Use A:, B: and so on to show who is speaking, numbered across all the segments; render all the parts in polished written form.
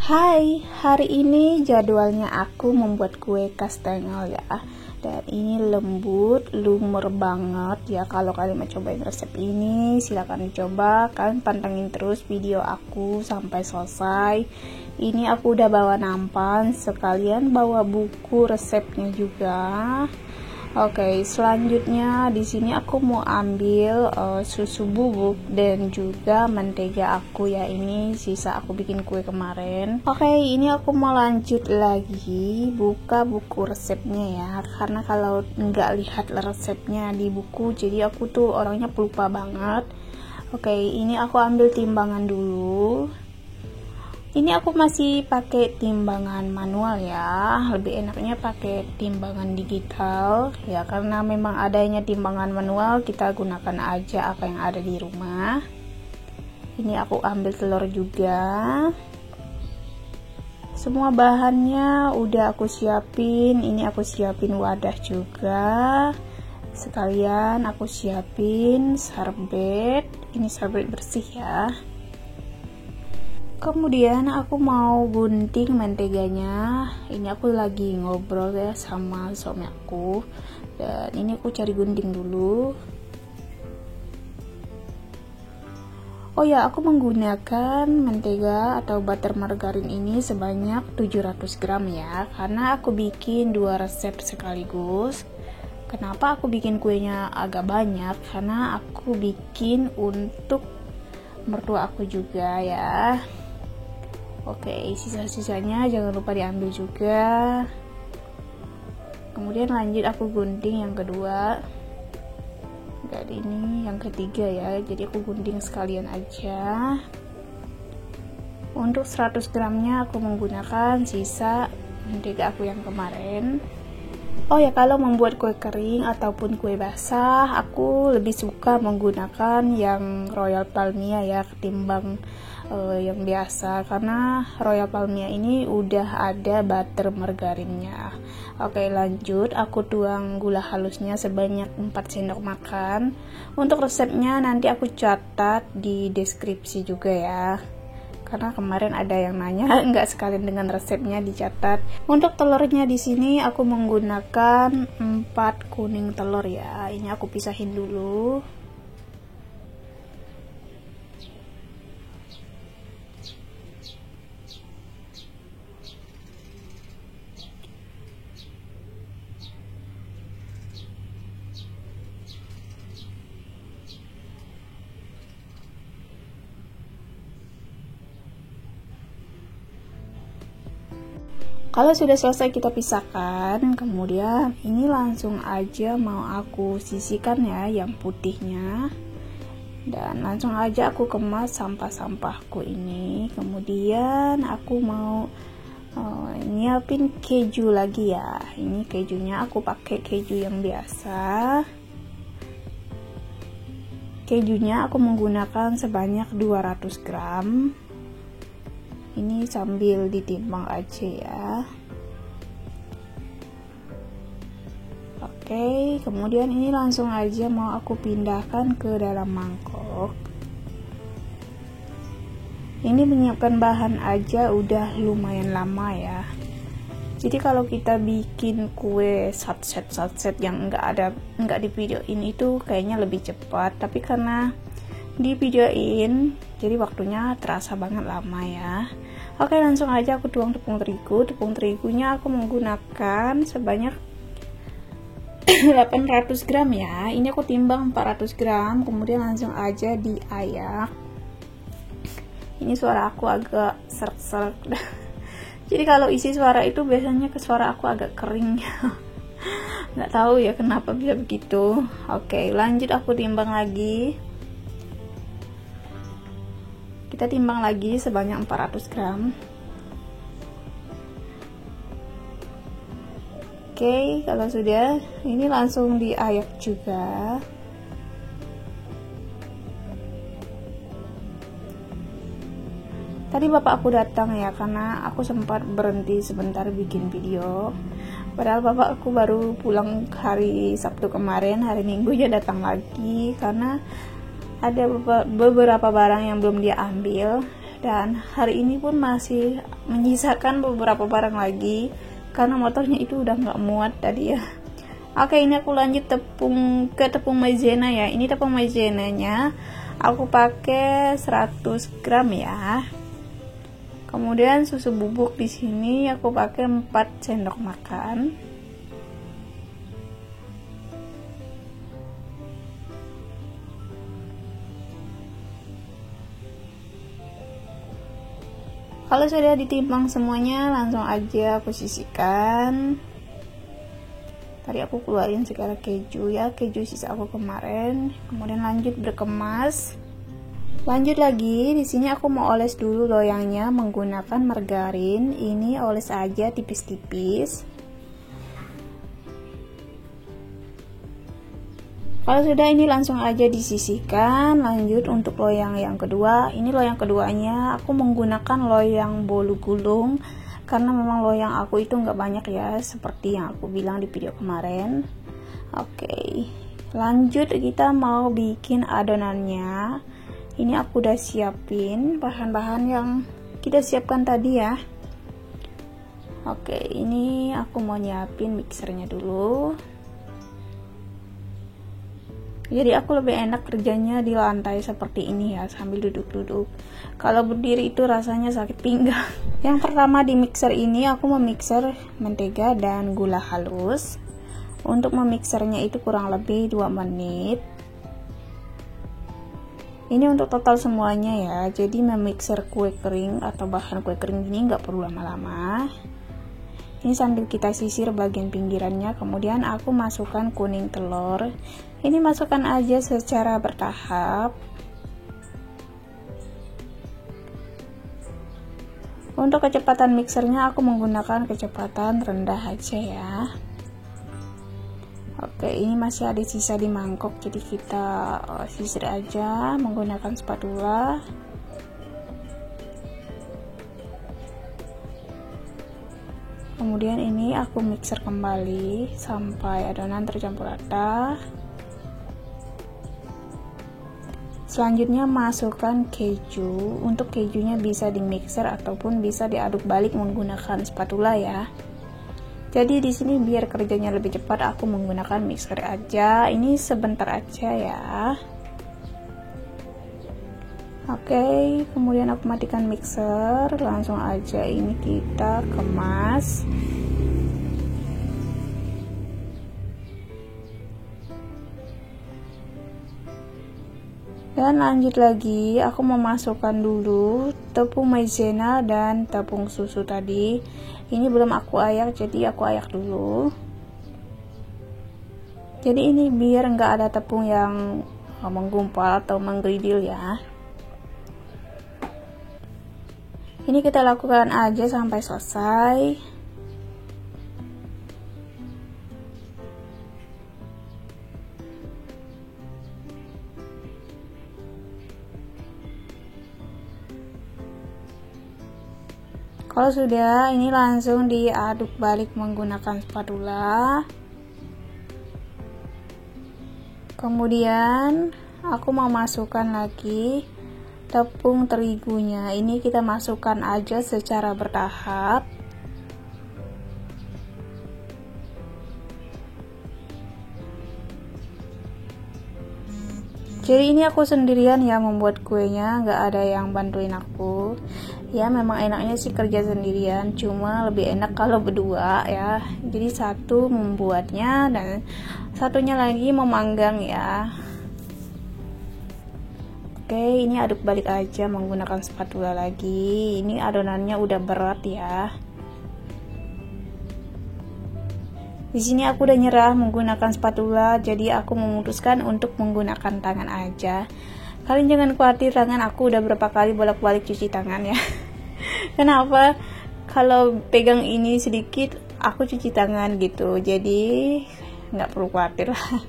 A: Hai, hari ini jadwalnya aku membuat kue kastengel ya. Dan ini lembut, lumer banget ya. Kalau kalian mau cobain resep ini, silahkan dicoba. Kalian pantengin terus video aku sampai selesai. Ini aku udah bawa nampan, sekalian bawa buku resepnya juga. Oke, selanjutnya di sini aku mau ambil susu bubuk dan juga mentega aku ya. Ini sisa aku bikin kue kemarin. Oke, ini aku mau lanjut lagi buka buku resepnya ya. Karena kalau nggak lihat resepnya di buku, jadi aku tuh orangnya pelupa banget. Oke, ini aku ambil timbangan dulu. Ini aku masih pakai timbangan manual ya, lebih enaknya pakai timbangan digital ya, karena memang adanya timbangan manual kita gunakan aja apa yang ada di rumah. Ini aku ambil telur juga. Semua bahannya udah aku siapin. Ini aku siapin wadah juga. Sekalian aku siapin sarbet. Ini sarbet bersih ya. Kemudian aku mau gunting menteganya. Ini aku lagi ngobrol ya sama suami aku. Dan ini aku cari gunting dulu. Oh ya, aku menggunakan mentega atau butter margarin ini sebanyak 700 gram ya. Karena aku bikin 2 resep sekaligus. Kenapa aku bikin kuenya agak banyak? Karena aku bikin untuk mertua aku juga ya. Oke, sisa-sisanya jangan lupa diambil juga. Kemudian lanjut aku gunting yang kedua. Dan ini yang ketiga ya. Jadi aku gunting sekalian aja. Untuk 100 gramnya aku menggunakan sisa mentega aku yang kemarin. Oh ya, kalau membuat kue kering ataupun kue basah, aku lebih suka menggunakan yang Royal Palmia ya ketimbang yang biasa, karena Royal Palmia ini udah ada butter margarinnya. Oke, lanjut aku tuang gula halusnya sebanyak 4 sendok makan. Untuk resepnya nanti aku catat di deskripsi juga ya, karena kemarin ada yang nanya enggak sekalian dengan resepnya dicatat. Untuk telurnya di sini aku menggunakan 4 kuning telur ya. Ini aku pisahin dulu. Kalau sudah selesai kita pisahkan, kemudian ini langsung aja mau aku sisihkan ya yang putihnya. Dan langsung aja aku kemas sampah-sampahku ini. Kemudian aku mau nyiapin keju lagi ya. Ini kejunya aku pakai keju yang biasa. Kejunya aku menggunakan sebanyak 200 gram. Ini sambil ditimbang aja ya. Oke, kemudian ini langsung aja mau aku pindahkan ke dalam mangkok. Ini menyiapkan bahan aja udah lumayan lama ya. Jadi kalau kita bikin kue satset yang enggak di videoin itu kayaknya lebih cepat, tapi karena di videoin jadi waktunya terasa banget lama ya. Oke, langsung aja aku tuang tepung terigu. Tepung terigunya aku menggunakan sebanyak 800 gram ya. Ini aku timbang 400 gram, kemudian langsung aja diayak. Ini suara aku agak serak-serak. Jadi kalau isi suara itu biasanya ke suara aku agak kering. Nggak tahu ya kenapa bisa begitu. Oke, lanjut aku timbang lagi. Kita timbang lagi sebanyak 400 gram. Oke, kalau sudah, ini langsung diayak juga. Tadi bapak aku datang ya, karena aku sempat berhenti sebentar bikin video. Padahal bapak aku baru pulang hari Sabtu kemarin, hari Minggu dia datang lagi karena ada beberapa barang yang belum dia ambil. Dan hari ini pun masih menyisakan beberapa barang lagi karena motornya itu udah nggak muat tadi ya. Oke, ini aku lanjut ke tepung maizena ya. Ini tepung maizenanya aku pakai 100 gram ya. Kemudian susu bubuk di sini aku pakai 4 sendok makan. Kalau sudah ditimbang semuanya, langsung aja aku sisihkan. Tadi aku keluarin segala keju ya, keju sisa aku kemarin. Kemudian lanjut berkemas. Lanjut lagi, di sini aku mau oles dulu loyangnya menggunakan margarin. Ini oles aja tipis-tipis. Kalau sudah, ini langsung aja disisihkan. Lanjut untuk loyang yang kedua. Ini loyang keduanya aku menggunakan loyang bolu gulung karena memang loyang aku itu nggak banyak ya, seperti yang aku bilang di video kemarin. Oke, lanjut kita mau bikin adonannya. Ini aku udah siapin bahan-bahan yang kita siapkan tadi ya. Oke, ini aku mau nyiapin mixernya dulu. Jadi aku lebih enak kerjanya di lantai seperti ini ya, sambil duduk-duduk. Kalau berdiri itu rasanya sakit pinggang. Yang pertama di mixer ini aku memixer mentega dan gula halus. Untuk memixernya itu kurang lebih 2 menit. Ini untuk total semuanya ya. Jadi memixer kue kering atau bahan kue kering ini nggak perlu lama-lama. Ini sambil kita sisir bagian pinggirannya. Kemudian aku masukkan kuning telur. Ini masukkan aja secara bertahap. Untuk kecepatan mixernya aku menggunakan kecepatan rendah aja ya. Oke, ini masih ada sisa di mangkok, jadi kita sisir aja menggunakan spatula. Kemudian ini aku mixer kembali sampai adonan tercampur rata. Selanjutnya masukkan keju. Untuk kejunya bisa di mixer ataupun bisa diaduk balik menggunakan spatula ya. Jadi di sini biar kerjanya lebih cepat aku menggunakan mixer aja. Ini sebentar aja ya. Oke, kemudian aku matikan mixer, langsung aja ini kita kemas. Dan lanjut lagi, aku memasukkan dulu tepung maizena dan tepung susu tadi. Ini belum aku ayak, jadi aku ayak dulu. Jadi ini biar nggak ada tepung yang menggumpal atau menggeridil ya. Ini kita lakukan aja sampai selesai. Kalau sudah, ini langsung diaduk balik menggunakan spatula. Kemudian aku mau masukkan lagi tepung terigunya. Ini kita masukkan aja secara bertahap. Jadi ini aku sendirian ya membuat kuenya, nggak ada yang bantuin aku. Ya memang enaknya sih kerja sendirian, cuma lebih enak kalau berdua ya. Jadi satu membuatnya dan satunya lagi memanggang ya. Oke, ini aduk balik aja menggunakan spatula lagi. Ini adonannya udah berat ya. Di sini aku udah nyerah menggunakan spatula, jadi aku memutuskan untuk menggunakan tangan aja. Kalian jangan khawatir, tangan aku udah berapa kali bolak-balik cuci tangan ya. Kenapa? Kalau pegang ini sedikit, aku cuci tangan gitu. Jadi nggak perlu khawatir lah.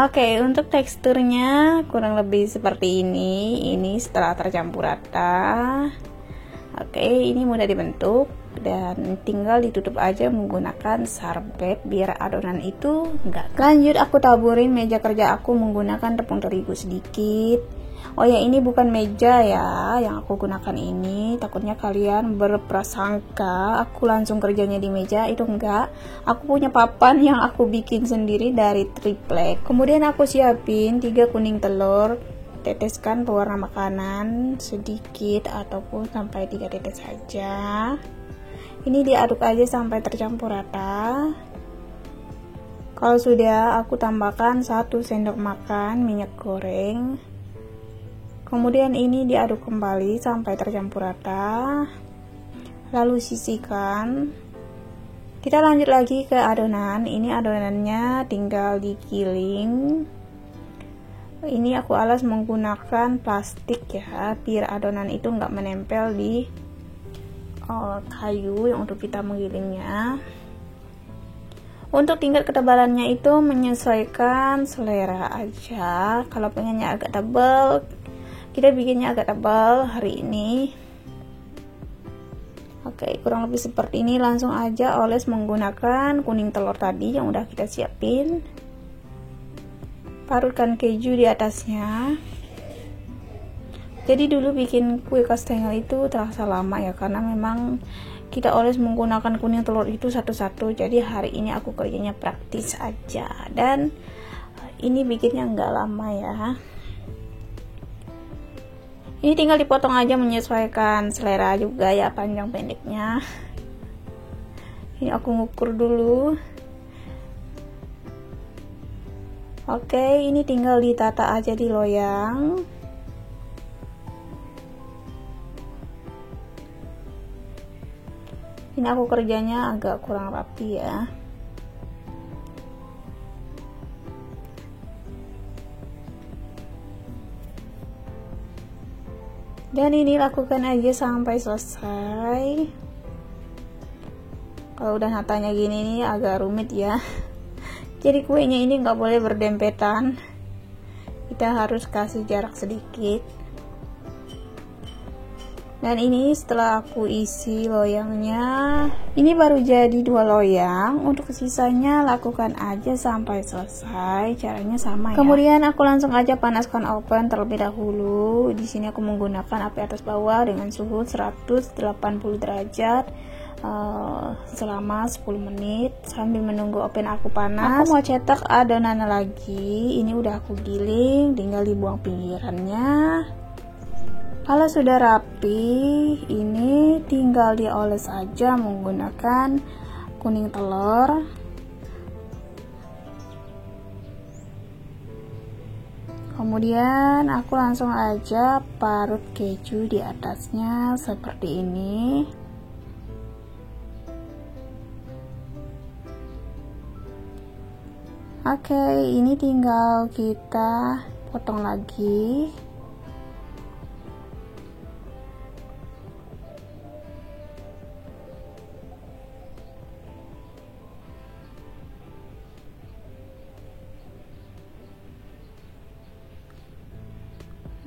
A: Oke, untuk teksturnya kurang lebih seperti ini. Ini setelah tercampur rata. Oke, ini mudah dibentuk dan tinggal ditutup aja menggunakan sarbet biar adonan itu enggak. Lanjut aku taburin meja kerja aku menggunakan tepung terigu sedikit. Oh ya, ini bukan meja ya yang aku gunakan ini. Takutnya kalian berprasangka aku langsung kerjanya di meja. Itu enggak. Aku punya papan yang aku bikin sendiri dari triplek. Kemudian aku siapin 3 kuning telur. Teteskan pewarna makanan sedikit ataupun sampai 3 tetes saja. Ini diaduk aja sampai tercampur rata. Kalau sudah, aku tambahkan 1 sendok makan minyak goreng. Kemudian ini diaduk kembali sampai tercampur rata. Lalu sisihkan. Kita lanjut lagi ke adonan. Ini adonannya tinggal digiling. Ini aku alas menggunakan plastik ya, biar adonan itu nggak menempel di kayu yang untuk kita menggilingnya. Untuk tingkat ketebalannya itu menyesuaikan selera aja. Kalau pengennya agak tebal, kita bikinnya agak tebal hari ini. Oke, kurang lebih seperti ini. Langsung aja oles menggunakan kuning telur tadi yang udah kita siapin. Parutkan keju di atasnya. Jadi dulu bikin kue kastengel itu terasa lama ya, karena memang kita oles menggunakan kuning telur itu satu-satu. Jadi hari ini aku kerjanya praktis aja, dan ini bikinnya nggak lama ya. Ini tinggal dipotong aja menyesuaikan selera juga ya, panjang pendeknya. Ini aku ngukur dulu. Oke, ini tinggal ditata aja di loyang. Ini aku kerjanya agak kurang rapi ya. Dan ini lakukan aja sampai selesai. Kalau udah natanya gini nih agak rumit ya. Jadi kuenya ini nggak boleh berdempetan. Kita harus kasih jarak sedikit. Dan ini setelah aku isi loyangnya, ini baru jadi 2 loyang. Untuk sisanya lakukan aja sampai selesai. Caranya sama ya. Kemudian aku langsung aja panaskan oven terlebih dahulu. Di sini aku menggunakan api atas bawah dengan suhu 180 derajat selama 10 menit sambil menunggu oven aku panas. Aku mau cetak adonannya lagi. Ini udah aku giling, tinggal dibuang pinggirannya. Kalau sudah rapi, ini tinggal dioles aja menggunakan kuning telur. Kemudian aku langsung aja parut keju di atasnya seperti ini. Oke, ini tinggal kita potong lagi.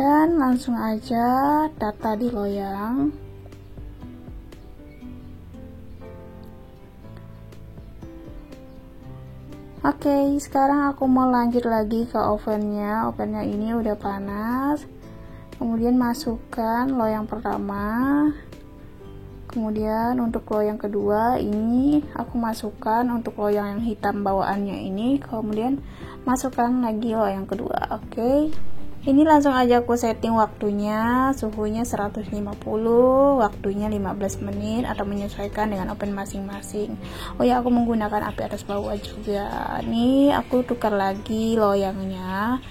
A: Dan langsung aja tata di loyang. Oke, sekarang aku mau lanjut lagi ke ovennya. Ovennya ini udah panas. Kemudian masukkan loyang pertama. Kemudian untuk loyang kedua ini aku masukkan untuk loyang yang hitam bawaannya ini. Kemudian masukkan lagi loyang kedua. Oke. Ini langsung aja aku setting waktunya, suhunya 150, waktunya 15 menit atau menyesuaikan dengan oven masing-masing. Oh ya, aku menggunakan api atas bawah juga. Nih aku tukar lagi loyangnya.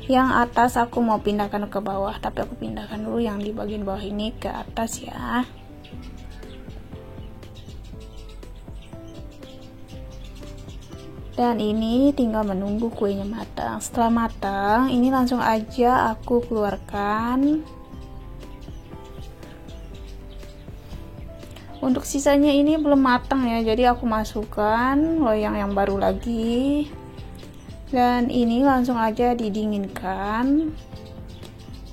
A: Yang atas aku mau pindahkan ke bawah, tapi aku pindahkan dulu yang di bagian bawah ini ke atas ya. Dan ini tinggal menunggu kuenya matang. Setelah matang, ini langsung aja aku keluarkan. Untuk sisanya ini belum matang ya, jadi aku masukkan loyang yang baru lagi. Dan ini langsung aja didinginkan.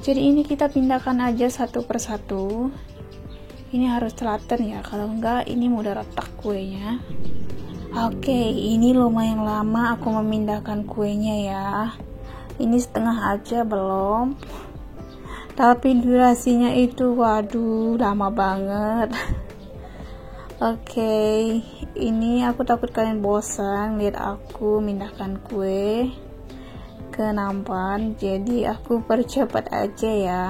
A: Jadi ini kita pindahkan aja satu persatu. Ini harus telaten ya, kalau enggak ini mudah retak kuenya. Oke, ini lumayan lama aku memindahkan kuenya ya. Ini setengah aja belum. tapi durasinya itu waduh lama banget. Oke, ini aku takut kalian bosan lihat aku mindahkan kue ke nampan, jadi aku percepat aja ya.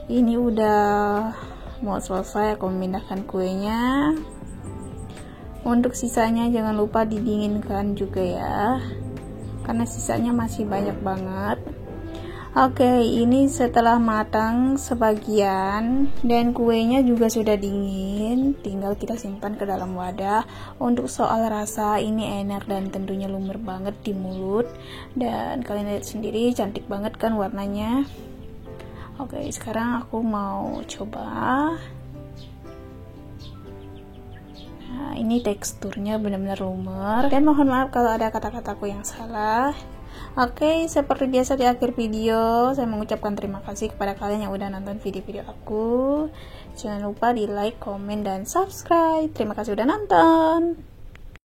A: Ini udah mau selesai aku memindahkan kuenya. Untuk sisanya jangan lupa didinginkan juga ya, karena sisanya masih banyak banget. Oke, ini setelah matang sebagian dan kuenya juga sudah dingin, tinggal kita simpan ke dalam wadah. Untuk soal rasa, ini enak dan tentunya lumer banget di mulut, dan kalian lihat sendiri cantik banget kan warnanya. Oke, sekarang aku mau coba. Nah, ini teksturnya benar-benar lumer, dan mohon maaf kalau ada kata-kataku yang salah. Oke, seperti biasa di akhir video saya mengucapkan terima kasih kepada kalian yang udah nonton video-video aku. Jangan lupa di like, komen, dan subscribe. Terima kasih udah nonton.